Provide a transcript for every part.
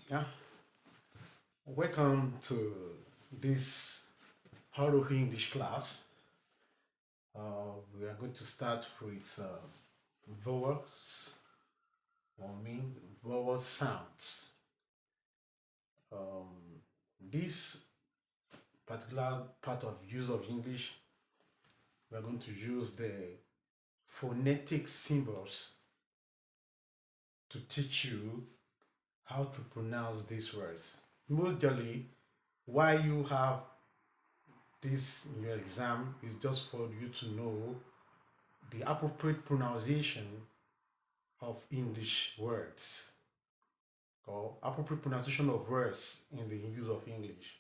Yeah, welcome to this Haro English class. We are going to start with vowels, or mean vowel sounds. Um, this particular part of use of English, we are going to use the phonetic symbols to teach you how to pronounce these words. Mostly, why you have this in your exam is just for you to know the appropriate pronunciation of English words or appropriate pronunciation of words in the use of English.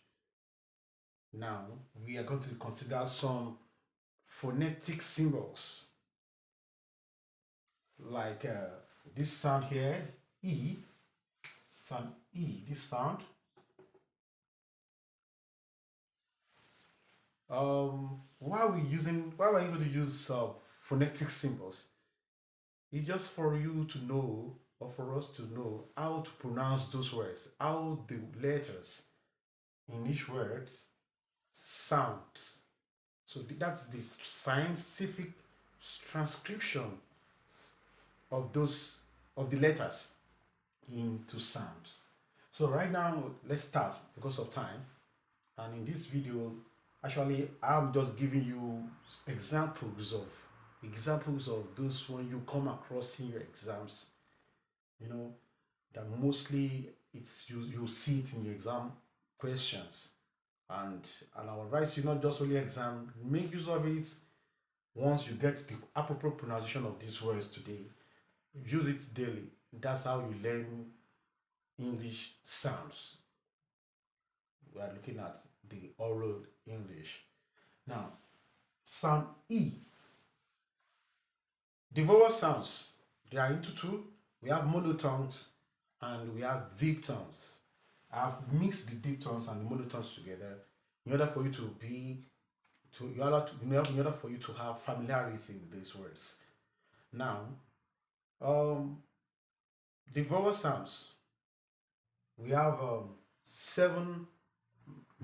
Now, we are going to consider some phonetic symbols like this sound here, E, sound E, this sound. Why are we going to use phonetic symbols? It's just for you to know or for us to know how to pronounce those words, how the letters in each word sounds. So that's the scientific transcription of those of the letters into sounds. So right now, let's start because of time. And in this video, actually, I'm just giving you examples of those when you come across in your exams. You know that mostly it's you see it in your exam questions. And I would advise you not just only exam, make use of it once you get the appropriate pronunciation of these words today. Use it daily. That's how you learn English sounds. We are looking at the oral English. Now, sound E. The vowel sounds, they are into two. We have monotones and we have diphthongs. I've mixed the diphthongs and the monotones together in order for you to be in order for you to have familiarity with these words. Now, um, the vowel sounds, we have seven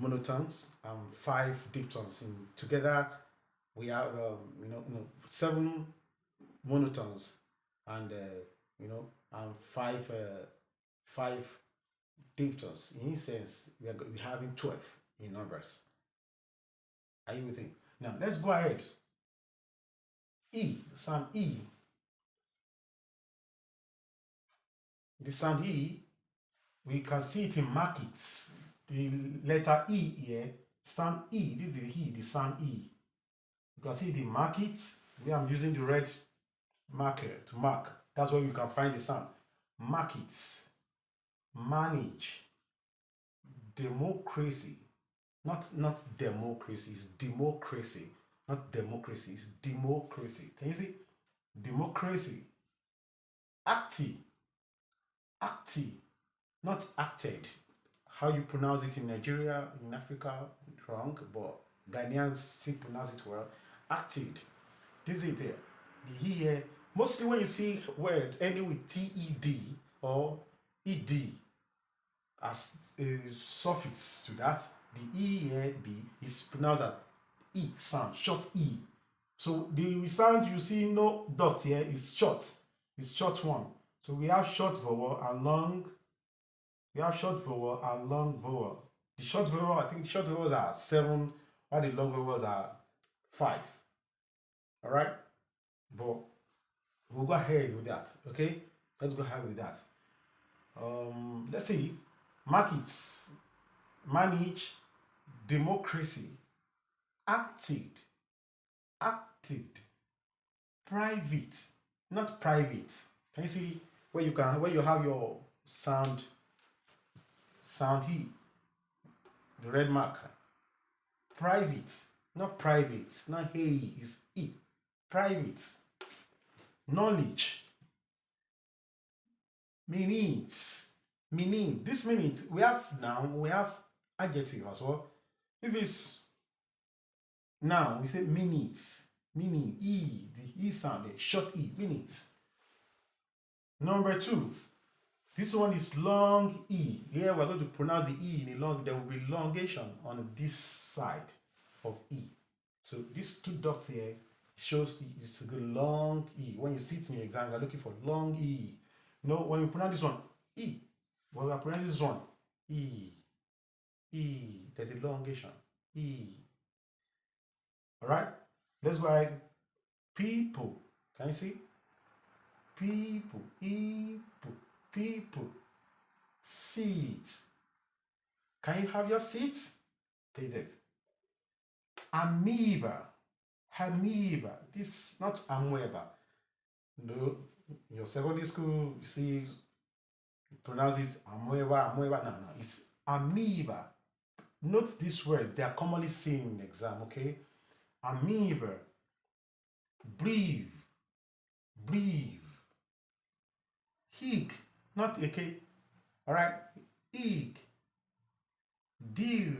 monotones and five diphthongs. In together, we have seven monotones and and five diphthongs. In this sense, we're having 12 in numbers. Are you with me? Now let's go ahead. E, sound E. The sound E, we can see it in markets. The letter E here, sound E. This is the E, the sound E. You can see the markets where I'm using the red marker to mark. That's where you can find the sound. Markets, manage, democracy, not democracy, it's democracy, not democracy, it's democracy. Can you see? Democracy, active, active, not acted. How you pronounce it in Nigeria, in Africa, wrong, but Ghanaians still pronounce it well. Acted. This is it here. The here, mostly when you see word ending with TED or ED as a suffix to that, the E here, B, is pronounced as E sound, short E. So the sound you see no dot here is short. It's short one. So we have short vowel and long. We have short vowel and long vowel. The short vowel, I think the short vowels are 7, while the long vowels are 5. All right, but we'll go ahead with that. Okay, let's go ahead with that. Let's see. Markets, manage, democracy, acted, acted, private, not private. Can you see where you have your sound E, the red marker? Private, not private, not hey, is E. Private. Knowledge, minutes, minute. This minute we have adjective as well. If it's now we say minutes, meaning E, the E sound, the short E, minutes. Number 2, This one is long E. Here we're going to pronounce the E in a long, there will be elongation on this side of E. So these two dots here shows it's a good long E. When you sit in your exam, you're looking for long E. You know, when you pronounce this one, E. When we are pronouncing this one, E. E. There's a elongation. E. Alright? Let's go ahead. People. Can you see? People. People. People. Seat. Can you have your seat? Take it. Amoeba. Amoeba. This not amoeba. No, in your secondary school, you see, pronounce it amoeba, amoeba. No, it's amoeba. Note these words, they are commonly seen in exam, okay? Amoeba. Breathe. Breathe. Hig. Not okay. Alright? Hig. Deal.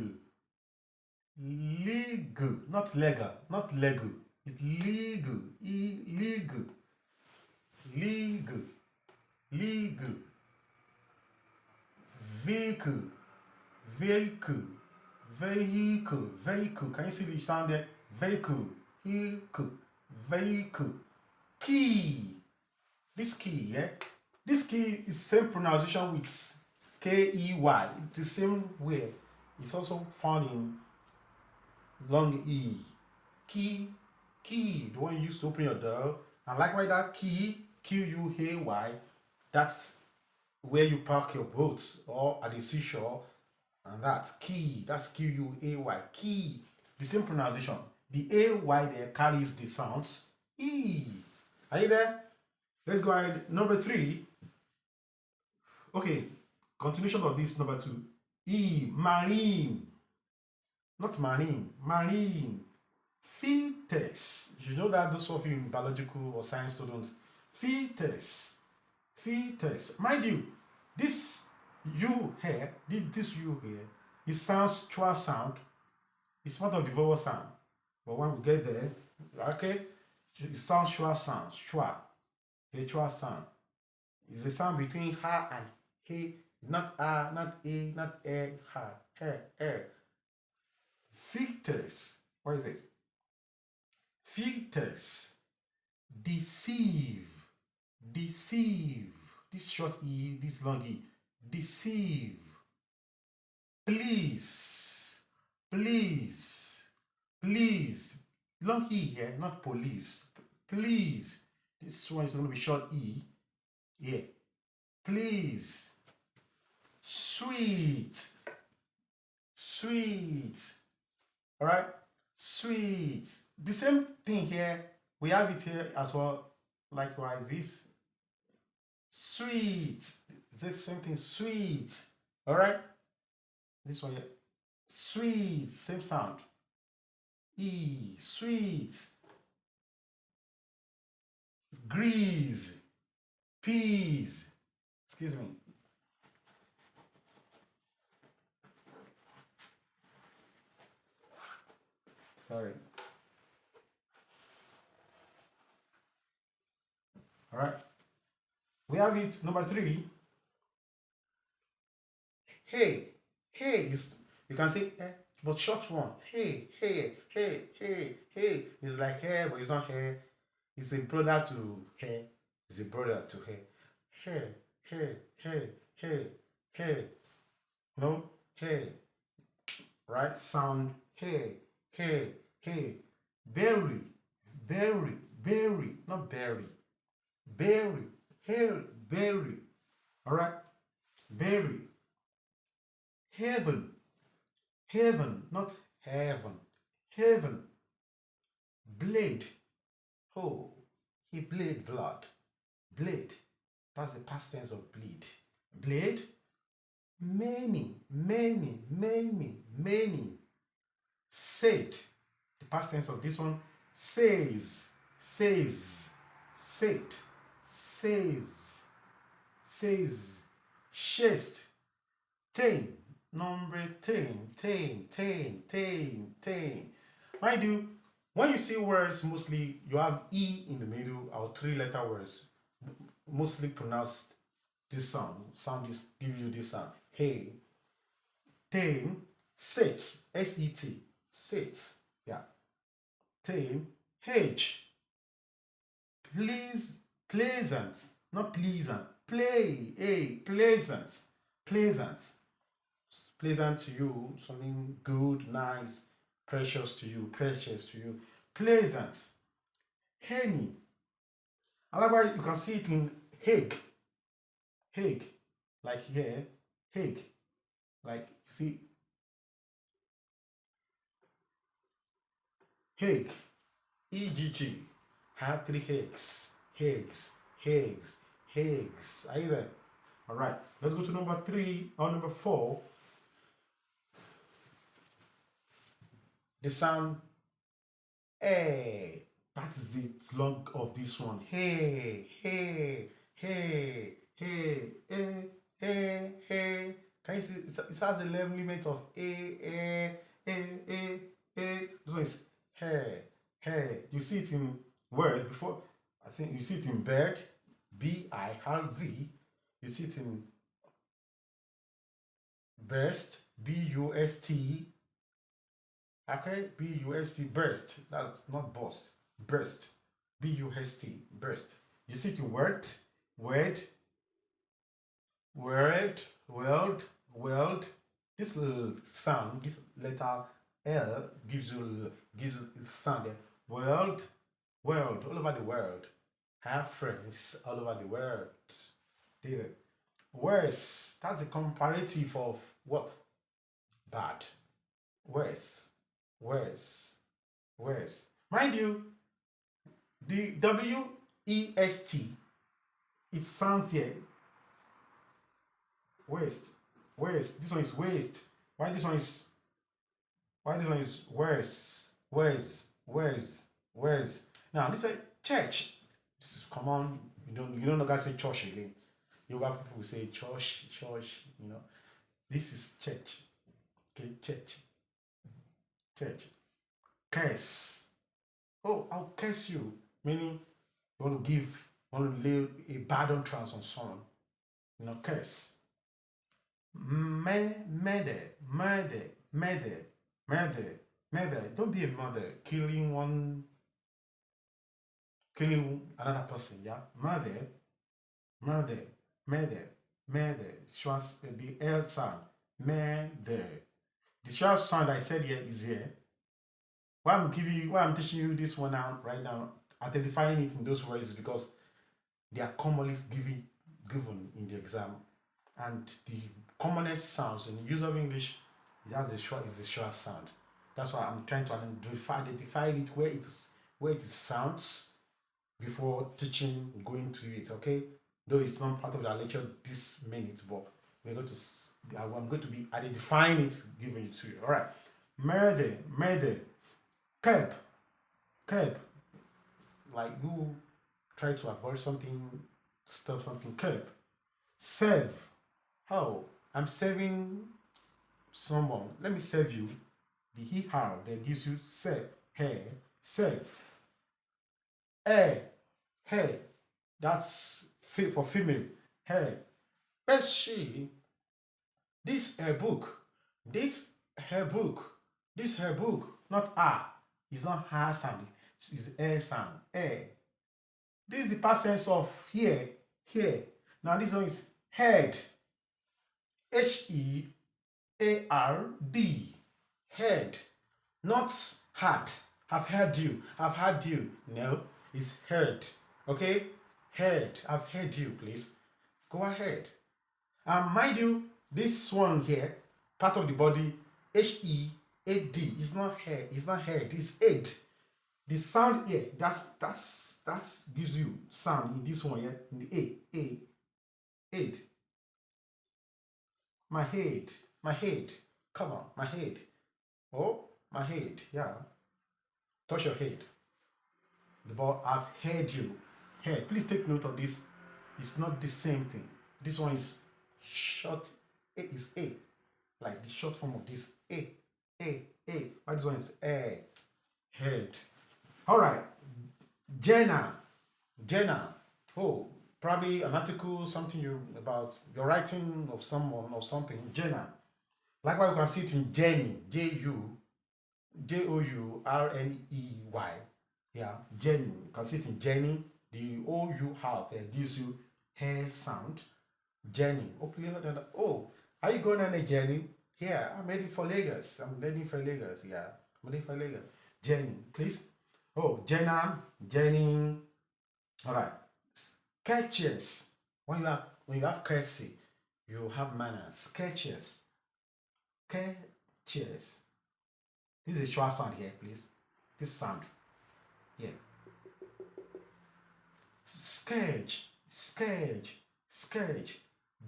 Legal. Not legal. Not legal. It's legal. Illegal. Legal. Legal. Vehicle. Vehicle. Vehicle. Vehicle. Can you see the sound there? Vehicle. Vehicle. Vehicle. Key. This key, yeah? This key is same pronunciation with K-E-Y. It's the same way. It's also found in long E. Key. Key. The one you use to open your door. And likewise that key, Q-U-A-Y, that's where you park your boat or at the seashore. And that's key. That's Q-U-A-Y. Key. The same pronunciation. The A-Y there carries the sounds E. Are you there? Let's go ahead. Number 3. Okay. Continuation of this, number 2. E. Marine. Not marine. Marine. Fetus. You know that those of you in biological or science students. Fetus. Fetus. Mind you, this U here, this U here, it sounds schwa sound. It's part of the vowel sound. But when we get there, okay, it sounds schwa sound. Schwa. The schwa sound. It's the sound between ha and he. Not a, not a, not a, ha, he. Fetus. What is it? Fetus. Deceive. Deceive. This short E, this long E. Deceive. Please. Please. Please. Long E here, not police. Please. This one is going to be short E. Yeah. Please. Sweet. Sweet. Alright? Sweet. The same thing here. We have it here as well. Likewise, this. Sweet. It's the same thing. Sweet. Alright? This one here. Sweet. Same sound. E. Sweet. Grease. Peas. Excuse me. Sorry. All right. We have it. Number 3. Hey. Hey is, you can say eh, but short one. Hey, hey, hey, hey, hey. It's like hair, but it's not hair. It's a brother to hair. It's a brother to hair. Hey, hey, hey, hey, hey. No, hey. Right? Sound hey, hey, hey. Berry, berry, berry, not berry. Berry, hair, berry. All right? Berry. Heaven, heaven, not heaven. Heaven. Blade. Oh, he bled blood. Blade. That's the past tense of bleed. Blade. Many, many, many, many. Said. The past tense of this one. Says. Says. Said. Says. Says. Chest. 10. Number 10. 10. 10. 10. 10. Mind you, when you see words, mostly you have E in the middle or 3-letter words, mostly pronounced this sound is give you this sound. Hey. Then sit, S-E-T, sit. Yeah. Then H. Please, pleasant, not pleasant. Play, pleasant, pleasant, pleasant to you. Something good, nice, precious to you, pleasant. Henny. Otherwise, you can see it in Hague, Hague, like here, Hague, like you see Hague, EGG. I have three Hagues, Hagues. Are you there? All right. Let's go to number 3 or number 4. The sound A. That is the long of this one. Hey. Can you see it has a level limit of A. This one is hey. You see it in words before. I think you see it in bird, B-I-R-D. You see it in burst, B-U-S-T. Okay, B-U-S-T, burst. That's not burst. Burst, B-U-S-T, burst. You see it in word, world. This little sound, this letter L gives you sound there. World, all over the world. Have friends all over the world. Worse, that's a comparative of what? Bad. Worse. Mind you, the W-E-S-T, it sounds here. Waste. This one is waste. Why this one is worse? Now this is church. This is common. You don't know guys say church again. Yoruba people will say church, you know. This is church. Okay, church. Curse. Oh, I'll curse you. Meaning you want to lay a bad utterance on someone. You know, curse. Murder. Don't be a murder. Killing another person. Yeah, murder. Shows the L sound. Murder. The short sound I said here is here. Why I'm teaching you this one out right now, identifying it in those words is because they are commonly given in the exam, and the commonest sounds in the use of English is the short sound. That's why I'm trying to identify it where it sounds before teaching, going through it. Okay, though it's not part of the lecture this minute, but I'm going to be identifying it, giving it to you. All right, murder, curb, like you try to avoid something, stop something. Curb. Serve. How? I'm serving someone. Let me serve you. The he/her that gives you serve. Hey, serve. Hey. That's for female. Hey. But she. This her book. Not ah. It's not her sound. It's air sound. Air. This is the past tense of here. Now this one is head. Heard. Head. Not had. I've heard you. No, it's heard. Okay? Heard. I've heard you, please. Go ahead. Mind you, this one here, part of the body, HEAD, is not head. It's head. The sound here, that's gives you sound in this one here, in the head. My head. Come on, my head. Oh, my head. Yeah. Touch your head. The ball. I've heard you. Head. Please take note of this. It's not the same thing. This one is short. A is A. Like the short form of this. A. But this one is A. Head. All right. Jenna. Oh, Probably an article, something you about you're writing of someone or something. Journal. Likewise, you can see it in Jenny. Journey. Yeah, Jenny. You can see it in Jenny. The OU half gives you hair sound. Jenny. Hopefully, oh, are you going on a journey? Yeah, I'm heading for Lagos. I'm heading for Lagos. Yeah, I'm heading for Lagos. Jenny, please. Oh, Jenny. All right. Courteous. When you have courtesy, you have manners. Courteous. Courteous. This is a short sound here, please. This sound. Yeah. Scourge. Scourge. Scourge.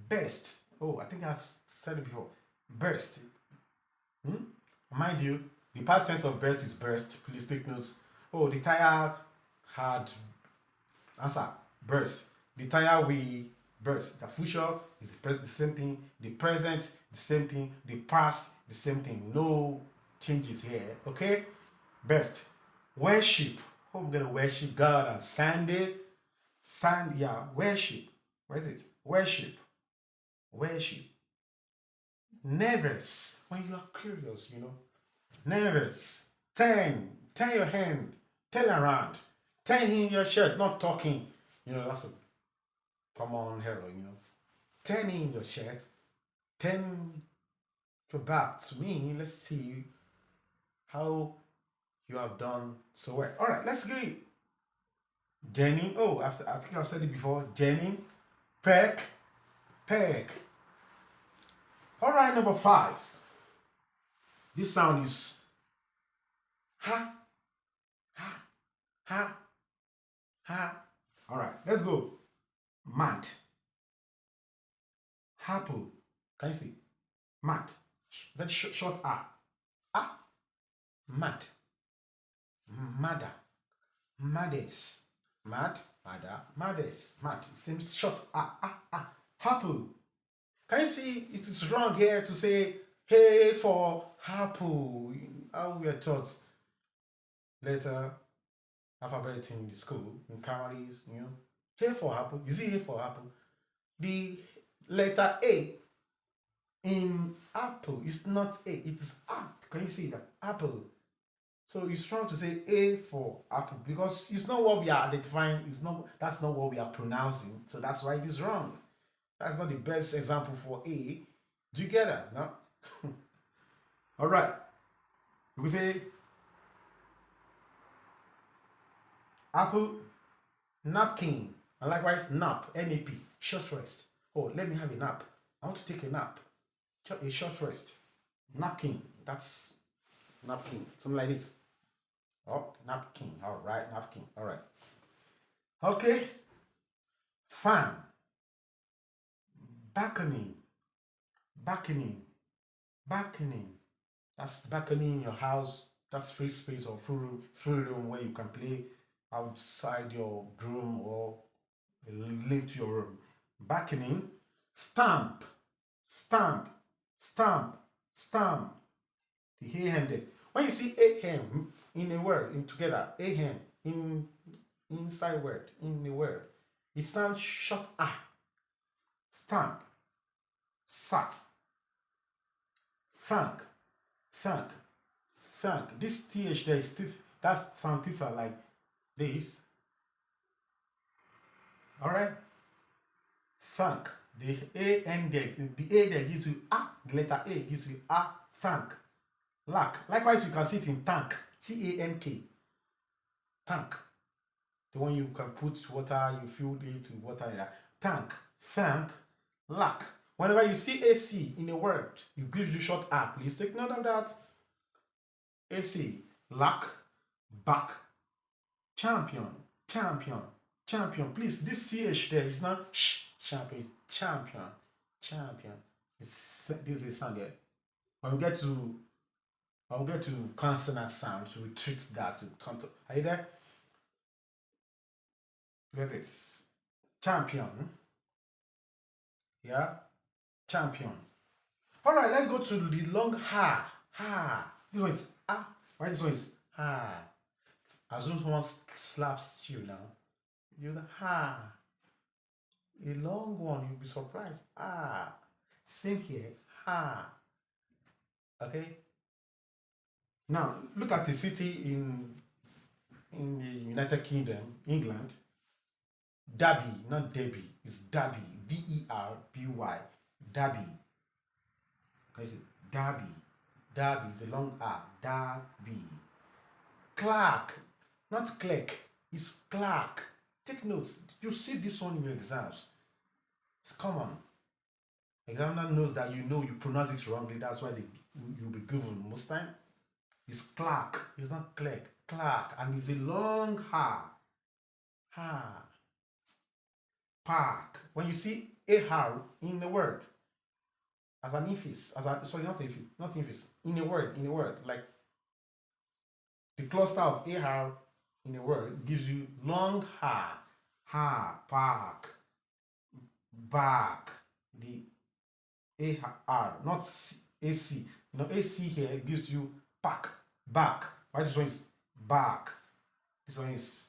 Burst. Oh, I think I've said it before. Burst. Mind you, the past tense of burst is burst. Please take notes. Oh, the tire had answer burst. The tire we burst. The future is the same thing. The present the same thing. The past the same thing. No changes here. Okay. Burst. Worship. Oh, I'm gonna worship God on Sunday. Yeah. Worship. Where is it? Worship. Worship. Nervous. When you are curious, nervous. Turn your hand. Turn around. Turn in your shirt, not talking. That's a common error, Turn in your shirt. Turn your back to me. Let's see how you have done so well. All right, let's go. Jenny. Oh, I think I've said it before. Jenny. Peck. Peck. All right, number 5. This sound is ha, ha, ha, ha. All right, let's go. Mat. Apple. Can you see? Mat. Very short A. A. Mat. Mother. Mothers. Mad. Mother. Mothers. Mat. Same short A. Apple. Can you see it is wrong here to say hey for apple? How we are taught letter alphabet in the school, in primaries, Hey for apple. Is it hey for apple? The letter A in apple is not A, it is A. Can you see that? Apple. So it's wrong to say A for apple because it's not what we are identifying, that's not what we are pronouncing. So that's why it is wrong. That's not the best example for A. Do you get that? No? All right. We say apple, napkin, and likewise nap, N-A-P, short rest. Oh, let me have a nap. I want to take a nap. A short rest. Napkin, that's napkin. Something like this. Oh, napkin. All right, napkin. All right. Okay. Fan. Balcony. Balcony. Balcony. That's balcony in your house. That's free space or free room where you can play outside your room or linked to your room. Balcony. Stamp. Stamp. Stamp. Stamp. The A-handed. When you see A-hand in a word, in together, A-hand in inside word, in the word, it sounds short A. Stamp. Sat. Thank. Thank. Thank. This TH there is stiff. That sound stiffer like this. Alright? Thank. The A ended. The A there gives you A. The letter A gives you A. Thank. Lack. Likewise, you can see it in tank. T-A-N-K. Tank. The one you can put water, you fill it with water. Tank. Thank. Lack. Whenever you see AC in a word, it gives you short A. Please take note of that. AC. Lack. Back. Champion. Champion. Champion. Please, this CH there is not champion. It's champion. Champion. This is a sound here. When we get to consonant sounds, we treat that to contour. Are you there? Because it's champion. Yeah? Champion. Alright, let's go to the long ha. Ha. This one is ah. Why this one is ha? Assume someone slaps you now. You the ha. A long one, you'll be surprised. Ah. Same here. Ha. Okay. Now look at a city in the United Kingdom, England. Derby, not Derby. It's Derby. Derby. Derby. I say Derby. Derby is a long R. Derby. Clark, not clerk. It's Clark. Take notes. You see this one in your exams. It's common. Examiner knows that you pronounce it wrongly. That's why you'll be given most time. It's Clark. It's not clerk. Clark, and it's a long ha. Ha. Park. When you see a R in the word as an infix, sorry, not infix, not infix, in a word, like the cluster of AR in a word gives you long ha, park, back, the AR, not AC. You know, AC here gives you pack, back. Why this one is back? This one is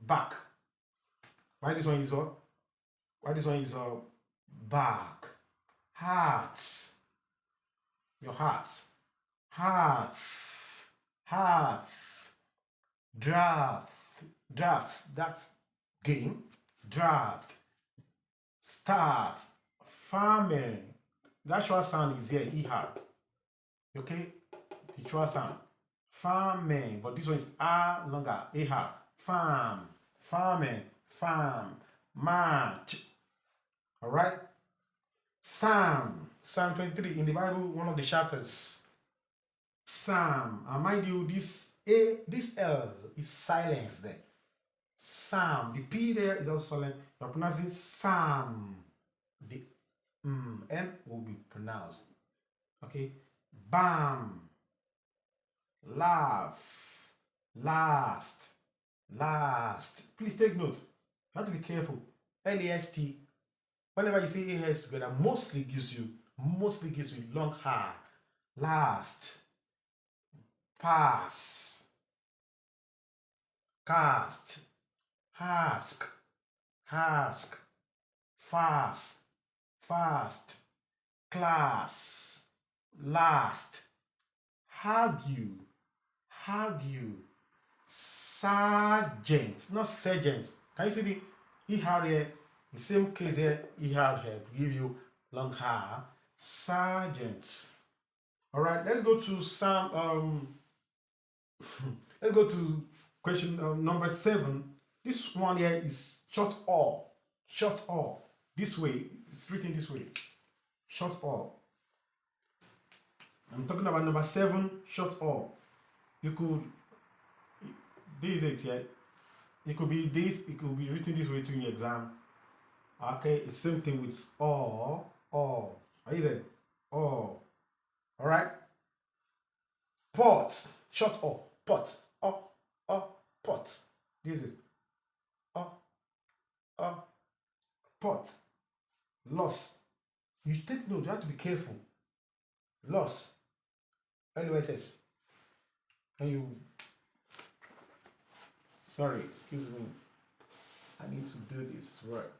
back. Why this one is what? Why this one is back? Heart. Your heart. Hearth. Hearth. Draft. Drafts. That's game. Draft. Start. Farming. The actual sound is here. ER. Okay? The actual sound. Farming. But this one is R longer. AR. Farm. Farming. Farm. March. Alright? Psalm 23 in the Bible, one of the chapters. Psalm. And mind you, this L is silenced there. Psalm. The P there is also silent. You're pronouncing Psalm. The M will be pronounced. Okay. Bam. Laugh. Last. Please take note. You have to be careful. LAST. Whenever you say AS together, mostly gives you long ha. Last. Pass. Cast. Ask. Fast. Class. Last. Argue. Sergeant, not sergeant. Can you see the ER here? The same case here, ER here, give you long hair. Sergeant. All right, let's go to some. Let's go to question number 7. This one here is short all. This way, it's written this way. Short all. I'm talking about number 7, short all. You could, this is it here. It could be this, it could be written this way to your exam. Okay, it's same thing with all. Are you there? All. Alright? Pot. Short all. Pot. Pot. This is pot. Loss. You take note, you have to be careful. Loss. LOSS. And you, sorry, excuse me. I need to do this right.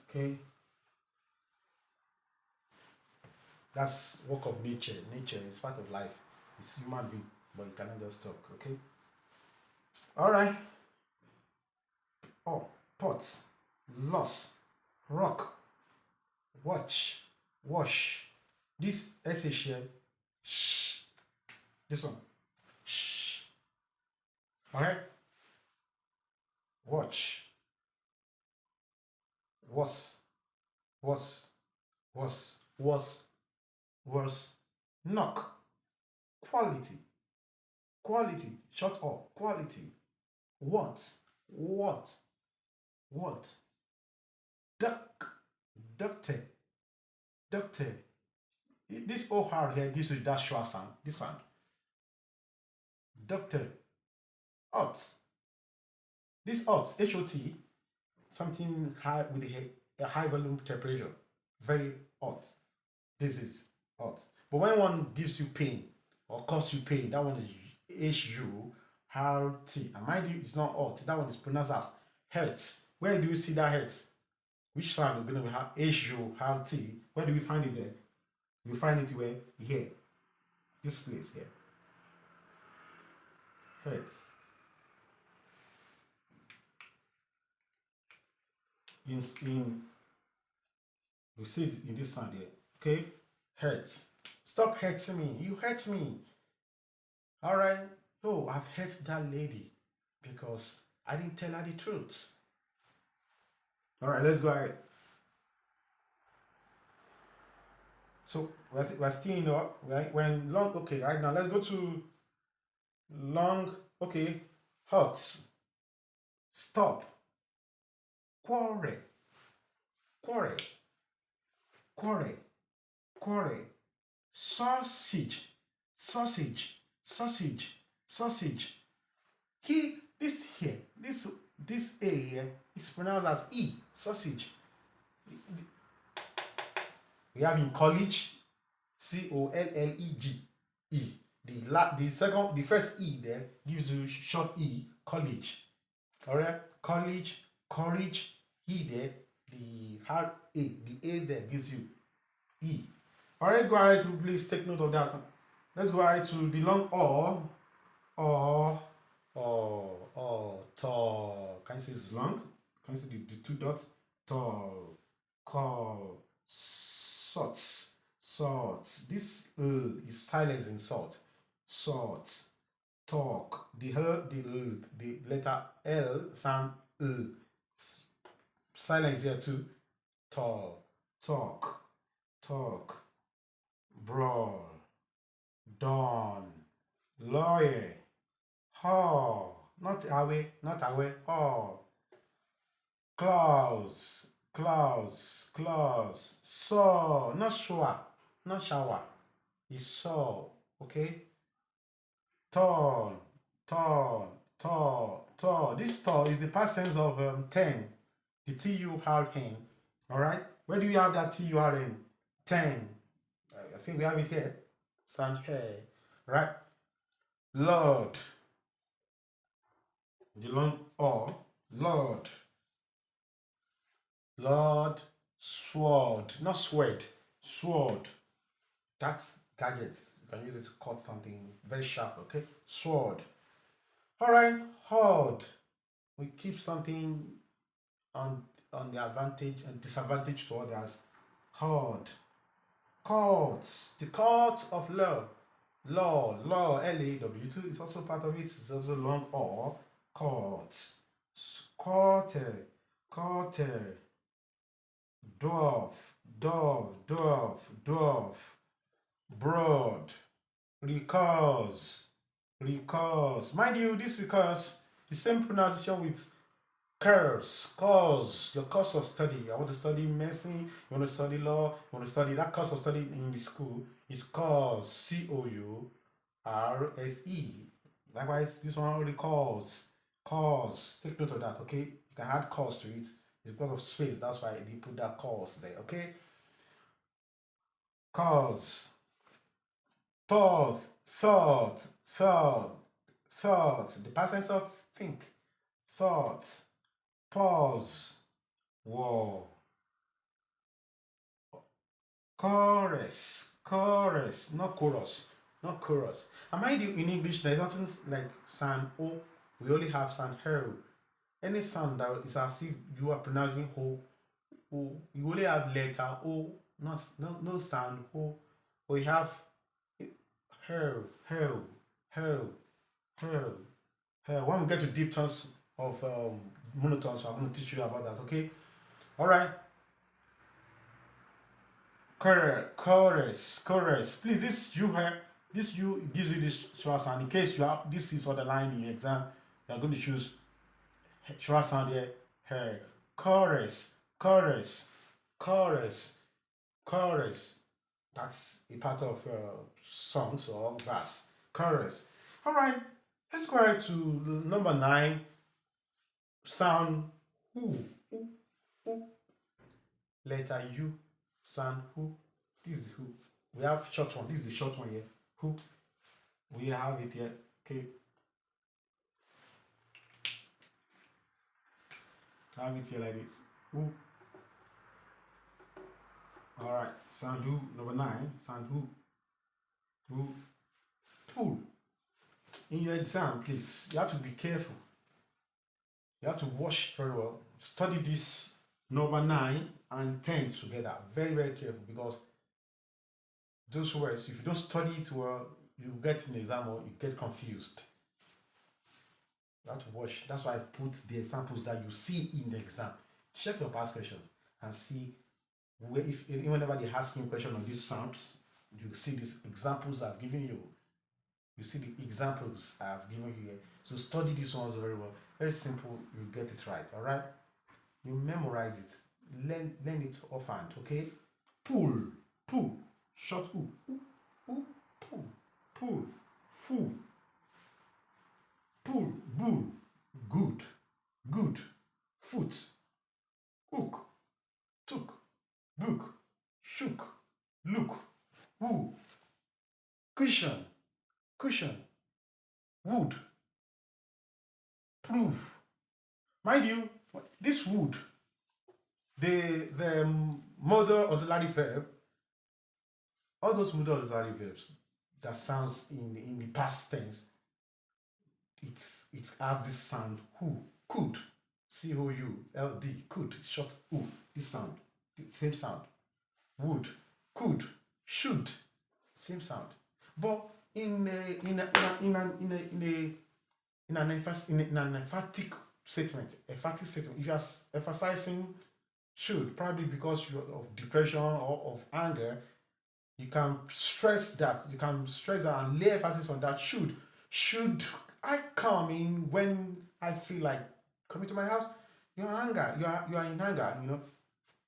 Okay. That's work of nature. Nature is part of life. It's human being, but you cannot just talk, okay? Alright. Oh, pot, loss, rock, watch, wash. This SH here, shh. This one, shh. Alright? Watch. Was. Knock. Quality. Shut up. Quality. Want. Doctor. This OR here gives you that short sound. This sound. Doctor. Hot. This hot, HOT, something high with a high volume temperature. Very hot. This is hot. But when one gives you pain or cause you pain, that one is H-U-R-T. And mind you, it's not alt. That one is pronounced as hertz. Where do you see that hertz? Which sound we're going to have H-U-R-T? Where do we find it there? We find it where? Here. This place here. Hertz. In we see it in this sound here. Okay? Hertz. Stop hurting me. You hurt me. Alright? Oh, I've hurt that lady because I didn't tell her the truth. Alright, let's go ahead. So we're still in right? When long, okay, right now let's go to long, okay, hot, stop, quarry, quarry, quarry, quarry, sausage, sausage, sausage, sausage. This A here is pronounced as E, sausage. We have in college, C-O-L-L-E-G, E. The first E there gives you short E, college. Alright, college, courage, E there, the hard A, the A there gives you E. Alright, go ahead to please take note of that. Let's go ahead to the long tall. Can you see it's long? Can you see the two dots? Tall, call, salt. This is silence in salt. Salt, talk. The letter L sound silence here too. Tall, talk, brawl, dawn, lawyer, hall, not away, hall, claws, saw, not shower, it's saw, okay? Tall. This tall is the past tense of 10, the T-U-R-N, all right? Where do we have that T-U-R-N? 10. I think we have it here. Sound here, right? Lord. The long O. Lord. Sword. Not sword. Sword. That's gadgets. You can use it to cut something very sharp, okay? Sword. Alright, hard. We keep something on the advantage and disadvantage to others. Hard. Courts. The court of law. Law, L-A-W-2 is also part of it. It's also long or courts. Quarter. Dwarf. Broad. Recurs. Mind you, this recurs the same pronunciation with cause, your course of study. I want to study medicine, you want to study law, you want to study that course of study in the school is cause, C-O-U-R-S-E. Likewise, this one already cause. Take note of that, okay? You can add cause to it. It's because of space, that's why they put that cause there, okay? Cause. Thought, the past tense of think. Thought, pause, war. Chorus, not chorus. And mind you, in English, there's nothing like sound O. We only have sound O. Any sound that is as if you are pronouncing O. You only have letter O, no sound O. We have her. When we get to deep tones of monotones, I'm going to teach you about that, okay? Alright. Chorus. Please, this U gives you this short sound. In case you have this is underlined in the exam, you are going to choose short sound here. Her. Chorus. That's a part of songs or verse. Chorus. Alright, let's go ahead to number 9. Sound who. Letter U. Sound who. This is who. We have short one. This is the short one here. Who? We have it here. Okay. Have it here like this. Who? All right. Sound who? Number 9. Sound who? Who? Pull. In your exam, please, you have to be careful. You have to watch very well. Study this number 9 and 10 together. Very, very careful, because those words, if you don't study it well, you get in the exam or you get confused. You have to watch. That's why I put the examples that you see in the exam. Check your past questions and see where, if whenever they ask you a question on these sounds, you see these examples I've given you. You see the examples I've given you here. So study these ones very well. Very simple. You get it right. All right. You memorize it. Learn it offhand. Okay. Pull. Pull. Short u. Pull. Pull. Full. Pull. Bull. Good. Good. Foot. Hook. Took. Book. Shook. Look. Woo. Cushion. Cushion. Wood. Prove. Mind you, this would, the modal auxiliary verb, all those modal auxiliary verbs that sounds in the past tense, it has this sound who, could, could, could, short u, this sound, the same sound. Would, could, should, same sound. But in an emphatic statement, if you are emphasizing should, probably because of depression or of anger, you can stress that. You can stress that and lay emphasis on that. Should I come in when I feel like coming to my house? You're anger. You are in anger. You know,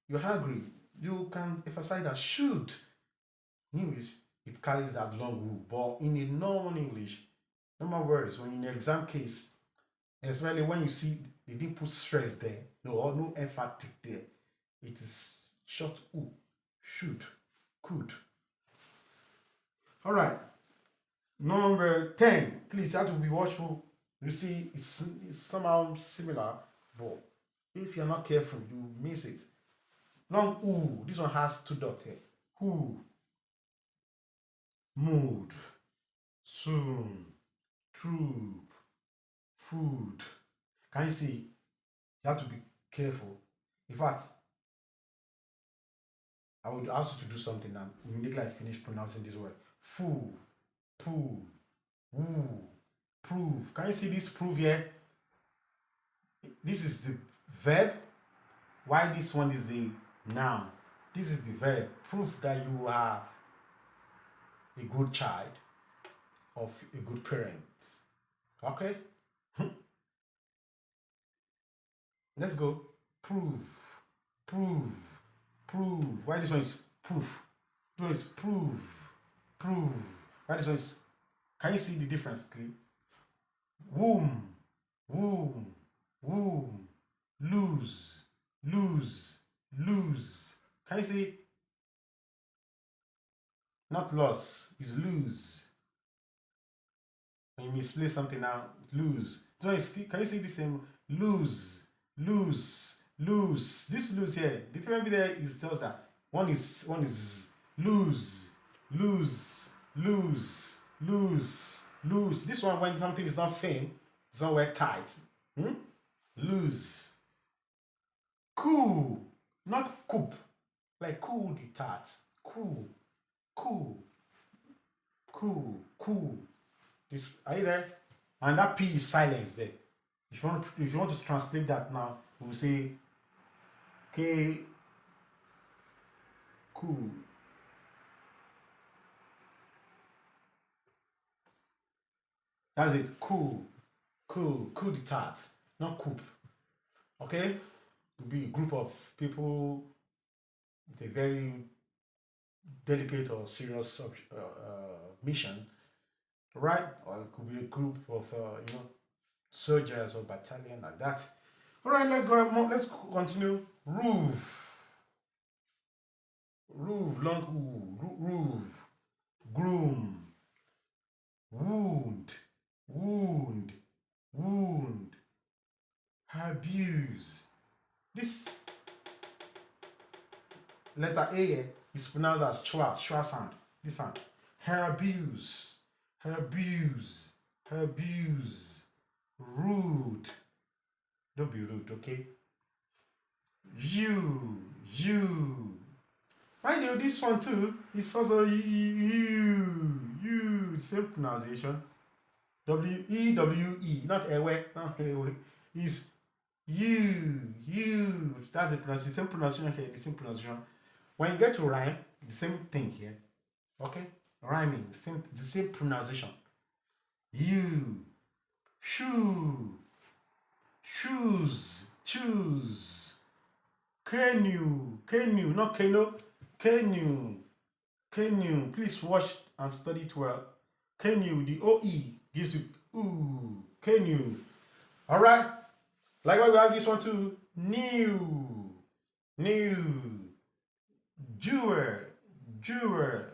you're hungry. You can emphasize that should. In English, it carries that long rule, but in a normal English, normal words, when in an exam case, especially when you see they didn't put stress there, no emphatic there, it is short u, should, could. All right, number 10. Please, you have to be watchful. You see, it's somehow similar, but if you're not careful, you miss it. Long u, this one has 2 dots here. Who, mood, soon, troop, food. Can you see? You have to be careful. In fact, I would ask you to do something now. Immediately I finish pronouncing this word. Foo, poo, woo, prove. Can you see this prove here? This is the verb. Why this one is the noun? This is the verb. Prove that you are a good child of a good parent. Okay? Let's go. Prove. Prove. Prove. Why this one is proof? This one is prove. Prove. Why this one is... Can you see the difference clearly? Womb. Womb. Womb. Lose. Lose. Lose. Can you see? Not loss. It's lose. When you misplace something now, lose. Can you see the same? Lose. Lose. Lose. This lose here, the problem there is just that one is lose. Lose. Lose. Lose. Lose. This one, when something is not firm, it's not well tight. Lose. Cool. Not coop. Like cool the tart. Cool. Cool. Cool. Cool. This, are you there? And that P is silence there. If you want to translate that now, we'll say K, cool. That's it. Cool. Cool. Cool the tart. Not coop. Okay? It will be a group of people with a very delicate or serious mission, right? Or it could be a group of soldiers or battalion like that. All right, let's go. Let's continue. Roof. Roof, long Groove, groom, wound, wound, wound, abuse. This letter A is pronounced as schwa sound. This sound. Abuse, abuse, abuse. Rude. Don't be rude, okay? You. Mind you, this one too is also you. Same pronunciation. W-E-W-E, not ewe, not ewe. Is you. That's the pronunciation. Same pronunciation here, the same pronunciation. When you get to rhyme, the same thing here. Okay? Rhyming, the same pronunciation. You. Shoe. Shoes. Choose. Canoe, not canoe. Canoe. Please watch and study it well. Canoe, the OE gives you ooh. Canoe. Alright. Likewise, we have this one too. New. Jewer. Due.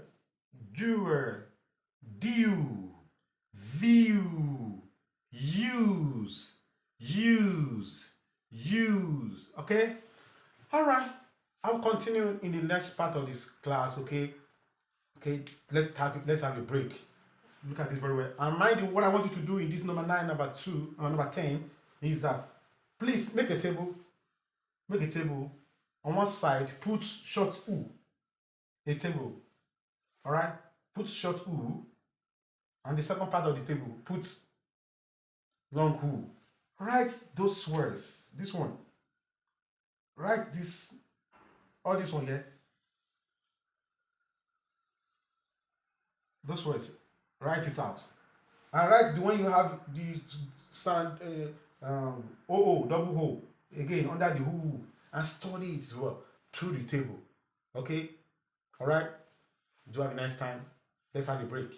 View. Use. Okay? Alright. I'll continue in the next part of this class, okay? Okay, let's have a break. Look at it very well. And mind you, what I want you to do in this number 9, number 2, or number 10 is that please make a table. Make a table. On one side, put short U. A table. Alright? Put short U. And the second part of the table, put long U. Write those words. This one. Write this. All this one here. Those words. Write it out. And write the one you have the sound O, double O. Again, under the who. And study it as well through the table. Okay? Alright? Do have a nice time. Let's have a break.